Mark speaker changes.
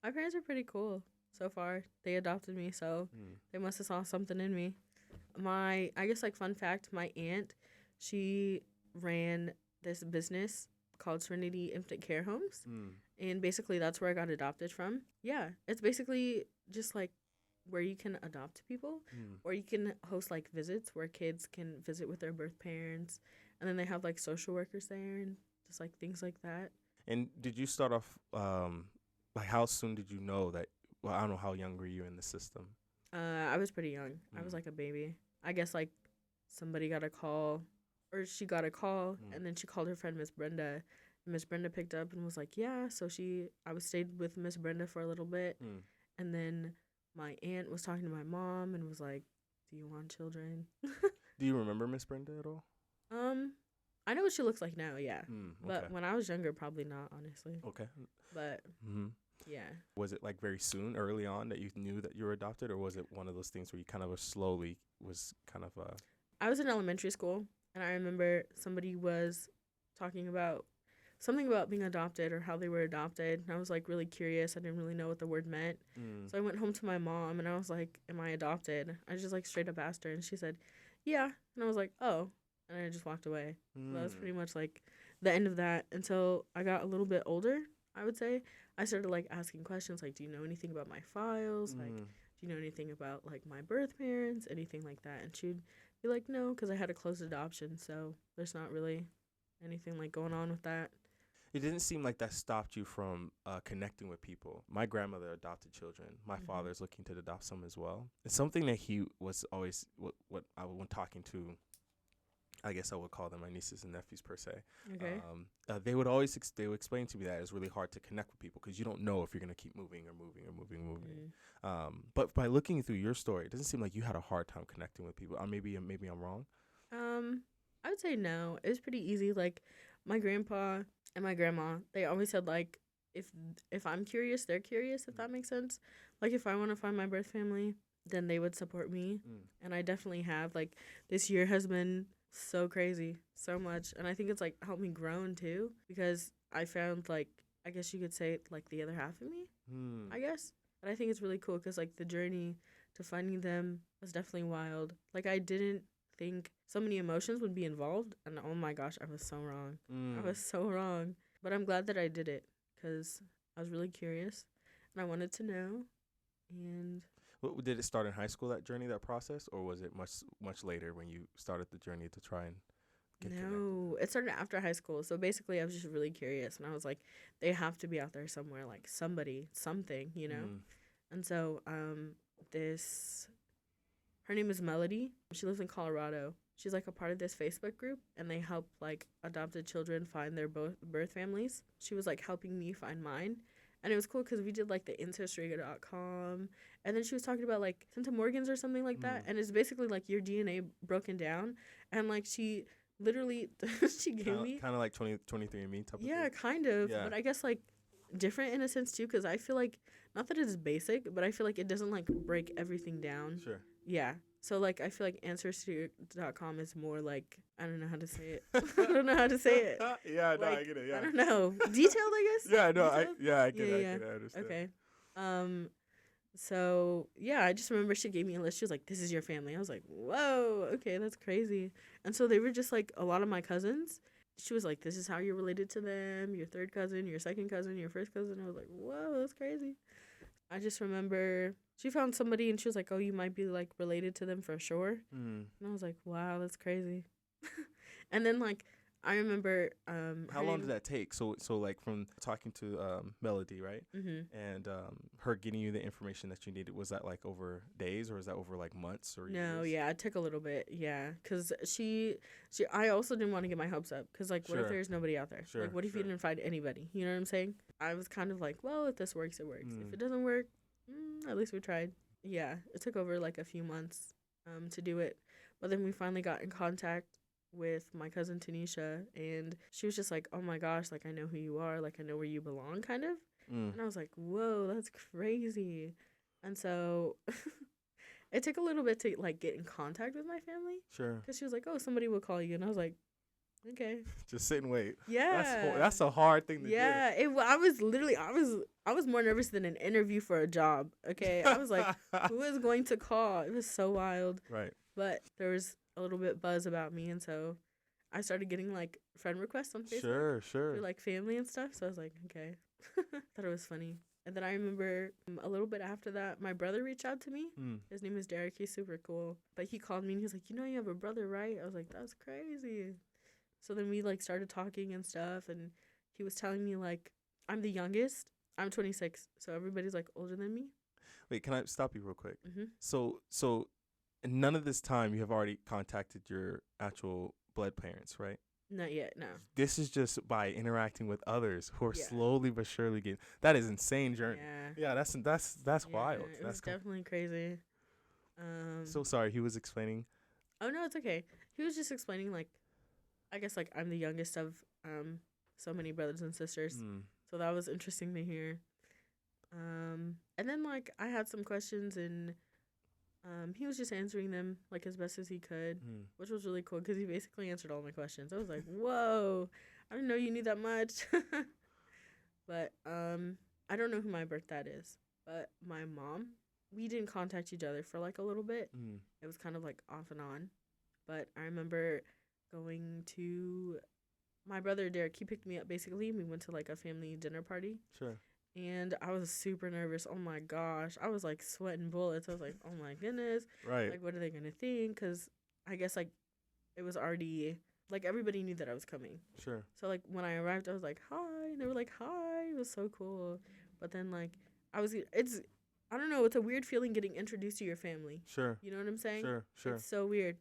Speaker 1: My parents are pretty cool so far. They adopted me, so
Speaker 2: Mm.
Speaker 1: they must have saw something in me. I guess like fun fact, my aunt, she ran this business called Serenity Infant Care Homes,
Speaker 2: Mm.
Speaker 1: and basically that's where I got adopted from. Yeah, it's basically just like where you can adopt people,
Speaker 2: Mm.
Speaker 1: or you can host like visits where kids can visit with their birth parents, and then they have like social workers there and just like things like that.
Speaker 2: And did you start off like how soon did you know that? Well, I don't know how young were you in the system.
Speaker 1: I was pretty young. I was
Speaker 2: Mm.
Speaker 1: like a baby. I guess like somebody got a call, or she got a call,
Speaker 2: Mm.
Speaker 1: and then she called her friend Miss Brenda. Miss Brenda picked up and was like, "Yeah." So I was stayed with Miss Brenda for a little bit,
Speaker 2: Mm.
Speaker 1: and then my aunt was talking to my mom and was like, "Do you want children?"
Speaker 2: Do you remember Miss Brenda at all?
Speaker 1: um, I know what she looks like now, yeah,
Speaker 2: Okay.
Speaker 1: but when I was younger, probably not, honestly.
Speaker 2: Okay.
Speaker 1: But
Speaker 2: Mm-hmm.
Speaker 1: yeah,
Speaker 2: Was it like very soon, early on, that you knew that you were adopted, or was it one of those things where you kind of slowly was kind of
Speaker 1: I was in elementary school, and I remember somebody was talking about something about being adopted or how they were adopted. And I was like really curious. I didn't really know what the word meant.
Speaker 2: Mm.
Speaker 1: So I went home to my mom and I was like, "Am I adopted?" I just like straight up asked her, and she said, "Yeah." And I was like, "Oh." And I just walked away. So that was
Speaker 2: Mm.
Speaker 1: pretty much like the end of that until I got a little bit older, I would say. I started like asking questions like, "Do you know anything about my files? Like,
Speaker 2: Mm.
Speaker 1: do you know anything about like my birth parents? Anything like that?" And she'd be like, "No," because I had a closed adoption. So there's not really anything like going on with that.
Speaker 2: It didn't seem like that stopped you from connecting with people. My grandmother adopted children. My
Speaker 1: Mm-hmm.
Speaker 2: father's looking to adopt some as well. It's something that he was always what I when talking to. I guess I would call them my nieces and nephews per se.
Speaker 1: Okay.
Speaker 2: They would always they would explain to me that it's really hard to connect with people because you don't know if you're gonna keep moving or moving or moving, moving.
Speaker 1: Mm.
Speaker 2: But by looking through your story, it doesn't seem like you had a hard time connecting with people. Maybe I'm wrong.
Speaker 1: Um, I would say no. It was pretty easy. Like my grandpa and my grandma, they always said like if if I'm curious, they're curious, if that makes sense. Like if I want to find my birth family, then they would support me.
Speaker 2: Mm.
Speaker 1: And I definitely have. Like this year has been so crazy, so much. And I think it's like helped me grow too because I found like I guess you could say like the other half of me,
Speaker 2: Mm.
Speaker 1: I guess. But I think it's really cool because like the journey to finding them was definitely wild. Like I didn't think so many emotions would be involved, and oh my gosh, I was so wrong. I
Speaker 2: Mm.
Speaker 1: was so wrong. But I'm glad that I did it because I was really curious and I wanted to know. And
Speaker 2: Did it start in high school, that journey, that process, or was it much later when you started the journey to try and get connected?
Speaker 1: no, it started after high school. So basically, I was just really curious, and I was like, they have to be out there somewhere, like somebody, something.
Speaker 2: Mm.
Speaker 1: And so, this her name is Melody. She lives in Colorado. She's like a part of this Facebook group, and they help like adopted children find their birth families. She was like helping me find mine. And it was cool because we did like the ancestry.com, and then she was talking about like Santa Morgan's or something like that,
Speaker 2: Mm.
Speaker 1: and it's basically like your DNA broken down, and like she literally she gave me
Speaker 2: Kind of like 23andMe type of
Speaker 1: yeah,
Speaker 2: thing.
Speaker 1: kind of,
Speaker 2: Yeah.
Speaker 1: but I guess like different in a sense too, because I feel like not that it's basic, but I feel like it doesn't like break everything down.
Speaker 2: Sure.
Speaker 1: Yeah. So like I feel like ancestry.com is more like I don't know how to say it. I don't know how to say it.
Speaker 2: Yeah, no,
Speaker 1: Like
Speaker 2: I get it.
Speaker 1: I
Speaker 2: Yeah.
Speaker 1: don't know. Detailed, I guess.
Speaker 2: Yeah, no,
Speaker 1: Detailed?
Speaker 2: I get
Speaker 1: Yeah,
Speaker 2: it.
Speaker 1: yeah.
Speaker 2: I understand.
Speaker 1: Okay. Um so yeah, I just remember she gave me a list. She was like, "This is your family." I was like, "Whoa, okay, that's crazy." And so they were just like a lot of my cousins. She was like, "This is how you're related to them. Your third cousin, your second cousin, your first cousin." I was like, "Whoa, that's crazy." I just remember she found somebody and she was like, "Oh, you might be like related to them for sure."
Speaker 2: Mm.
Speaker 1: And I was like, "Wow, that's crazy." And then like I remember
Speaker 2: How
Speaker 1: her
Speaker 2: long
Speaker 1: name.
Speaker 2: did that take? So like from talking to Melody, right?
Speaker 1: Mhm.
Speaker 2: And her getting you the information that you needed, was that like over days, or was that over like months or
Speaker 1: No,
Speaker 2: years?
Speaker 1: yeah, it took a little bit, yeah, cause I also didn't want to get my hopes up, cause like, what if
Speaker 2: Sure.
Speaker 1: there's nobody out there?
Speaker 2: Sure.
Speaker 1: Like, what if you
Speaker 2: Sure.
Speaker 1: didn't find anybody? You know what I'm saying? I was kind of like, well, if this works, it works. If
Speaker 2: Mm.
Speaker 1: it doesn't work, at least we tried. Yeah, it took over like a few months, to do it, but then we finally got in contact with my cousin Tanisha, and she was just like, oh my gosh, like I know who you are, like I know where you belong, kind of,
Speaker 2: Mm.
Speaker 1: and I was like, whoa, that's crazy, and so. It took a little bit to like get in contact with my family
Speaker 2: Sure.
Speaker 1: because she was like, "Oh, somebody will call you," and I was like, Okay.
Speaker 2: Just sit and wait.
Speaker 1: Yeah.
Speaker 2: That's a hard thing to
Speaker 1: Yeah. I was literally, I was more nervous than an interview for a job. Okay.
Speaker 2: do.
Speaker 1: I was like, who is going to call? It was so wild.
Speaker 2: Right.
Speaker 1: But there was a little bit buzz about me. And so I started getting like friend requests on Facebook
Speaker 2: Sure.
Speaker 1: for like family and stuff. So I was like, okay. Thought it was funny. And then I remember a little bit after that, my brother reached out to me.
Speaker 2: Mm.
Speaker 1: His name is Derek. He's super cool. But he called me and he was like, you know, you have a brother, right? I was like, that's crazy. So then we like started talking and stuff. And he was telling me like, I'm the youngest. I'm 26. So everybody's like older than me.
Speaker 2: Wait, can I stop you real quick?
Speaker 1: Mm-hmm.
Speaker 2: So none of this time you have already contacted your actual blood parents, right?
Speaker 1: Not yet, no.
Speaker 2: This is just by interacting with others who are
Speaker 1: Yeah.
Speaker 2: slowly but surely getting. That is insane journey.
Speaker 1: Yeah.
Speaker 2: Yeah, that's wild.
Speaker 1: It
Speaker 2: That's
Speaker 1: was definitely crazy.
Speaker 2: so sorry. He was explaining.
Speaker 1: Oh no, it's okay. He was just explaining like, I guess like I'm the youngest of so many brothers and sisters.
Speaker 2: Mm.
Speaker 1: So that was interesting to hear. And then like I had some questions and he was just answering them like as best as he could,
Speaker 2: Mm.
Speaker 1: which was really cool because he basically answered all my questions. I was like, whoa, I didn't know you knew that much. But I don't know who my birth dad is. But my mom, we didn't contact each other for like a little bit.
Speaker 2: Mm.
Speaker 1: It was kind of like off and on. But I remember going to my brother Derek. He picked me up basically. We went to like a family dinner party.
Speaker 2: Sure.
Speaker 1: And I was super nervous. Oh my gosh. I was like sweating bullets. I was like, oh my goodness.
Speaker 2: Right.
Speaker 1: Like, what are they going to think? Because I guess like it was already, like everybody knew that I was coming.
Speaker 2: Sure.
Speaker 1: So like when I arrived, I was like, hi. And they were like, hi. It was so cool. But then like I don't know. It's a weird feeling getting introduced to your family.
Speaker 2: Sure.
Speaker 1: You know what I'm saying?
Speaker 2: Sure.
Speaker 1: It's so weird.